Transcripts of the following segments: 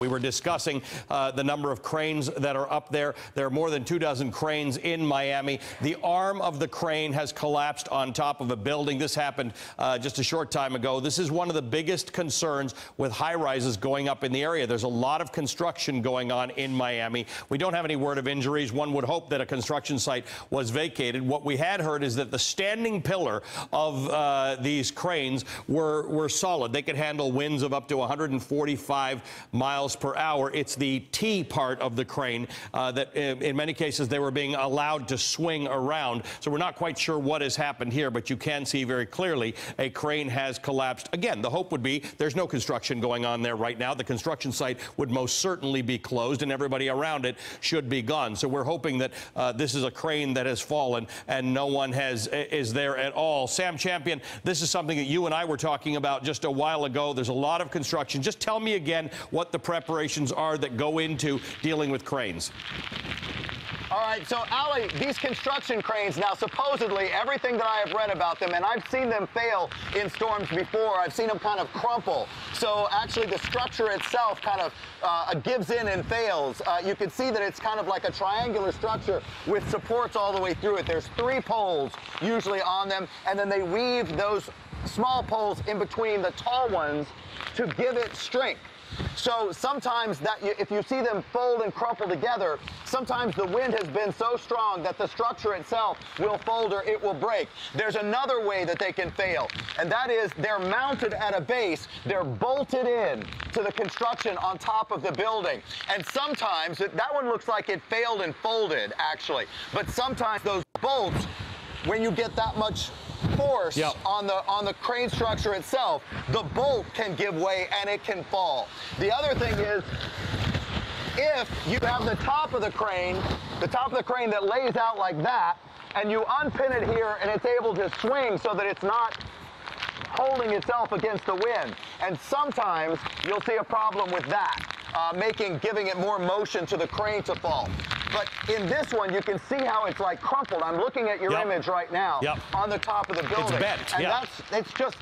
We were discussing the number of cranes that are up there. There are more than 24 cranes in Miami. The arm of the crane has collapsed on top of a building. This happened just a short time ago. This is one of the biggest concerns with high-rises going up in the area. There's a lot of construction going on in Miami. We don't have any word of injuries. One would hope that a construction site was vacated. What we had heard is that the standing pillar of these cranes were solid. They could handle winds of up to 145 miles per hour. It's the T part of the crane that in many cases they were being allowed to swing around. So we're not quite sure what has happened here, but you can see very clearly a crane has collapsed. Again, the hope would be there's no construction going on there right now. The construction site would most certainly be closed and everybody around it should be gone. So we're hoping that this is a crane that has fallen and no one is there at all. Sam Champion, this is something that you and I were talking about just a while ago. There's a lot of construction. Just tell me again what the preparations are that go into dealing with cranes. All right, so Ali, these construction cranes, now supposedly everything that I have read about them, and I've seen them fail in storms before, I've seen them kind of crumple. So actually the structure itself kind of gives in and fails. You can see that it's kind of like a triangular structure with supports all the way through it. There's 3 poles usually on them, and then they weave those small poles in between the tall ones to give it strength. So sometimes if you see them fold and crumple together, sometimes the wind has been so strong that the structure itself will fold or it will break. There's another way that they can fail, and that is they're mounted at a base. They're bolted in to the construction on top of the building. And sometimes, that one looks like it failed and folded, actually. But sometimes those bolts, when you get that much force on the crane structure itself, the bolt can give way and it can fall. The other thing is, if you have the top of the crane that lays out like that, and you unpin it here and it's able to swing so that it's not holding itself against the wind. And sometimes you'll see a problem with that, giving it more motion to the crane to fall. But in this one, you can see how it's like crumpled. I'm looking at your image right now on the top of the building. It's bent, and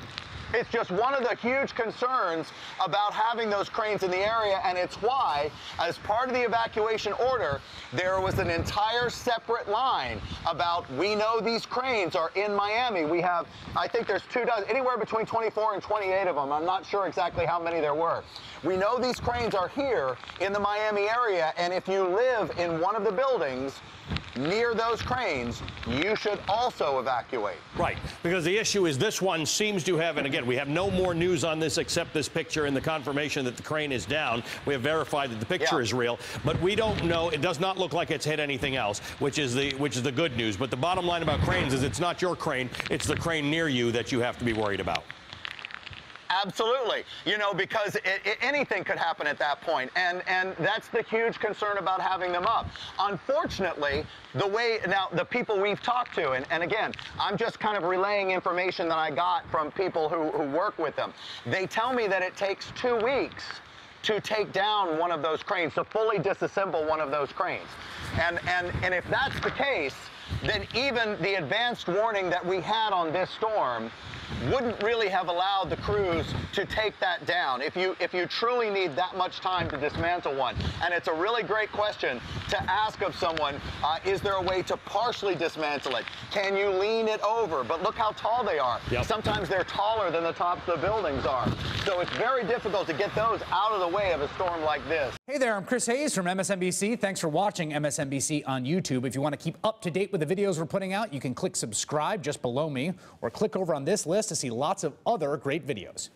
it's just one of the huge concerns about having those cranes in the area, and it's why, as part of the evacuation order, there was an entire separate line about, we know these cranes are in Miami. We have, I think there's 24, anywhere between 24 and 28 of them. I'm not sure exactly how many there were. We know these cranes are here in the Miami area, and if you live in one of the buildings near those cranes, you should also evacuate. Right, because the issue is this one seems to have, and again, we have no more news on this except this picture and the confirmation that the crane is down. We have verified that the picture is real, but we don't know. It does not look like it's hit anything else, which is the good news. But the bottom line about cranes is it's not your crane, it's the crane near you that you have to be worried about. Absolutely. You know, because anything could happen at that point, and that's the huge concern about having them up. Unfortunately, the people we've talked to, and again, I'm just kind of relaying information that I got from people who work with them. They tell me that it takes 2 weeks to take down one of those cranes, to fully disassemble one of those cranes. And if that's the case, then even the advanced warning that we had on this storm wouldn't really have allowed the crews to take that down if you truly need that much time to dismantle one. And it's a really great question to ask of someone, is there a way to partially dismantle it? Can you lean it over? But look how tall they are. Sometimes they're taller than the tops of the buildings are. So it's very difficult to get those out of the way of a storm like this. Hey there, I'm Chris Hayes from MSNBC. Thanks for watching MSNBC on YouTube. If you want to keep up to date with the videos we're putting out, you can click subscribe just below me or click over on this list to see lots of other great videos.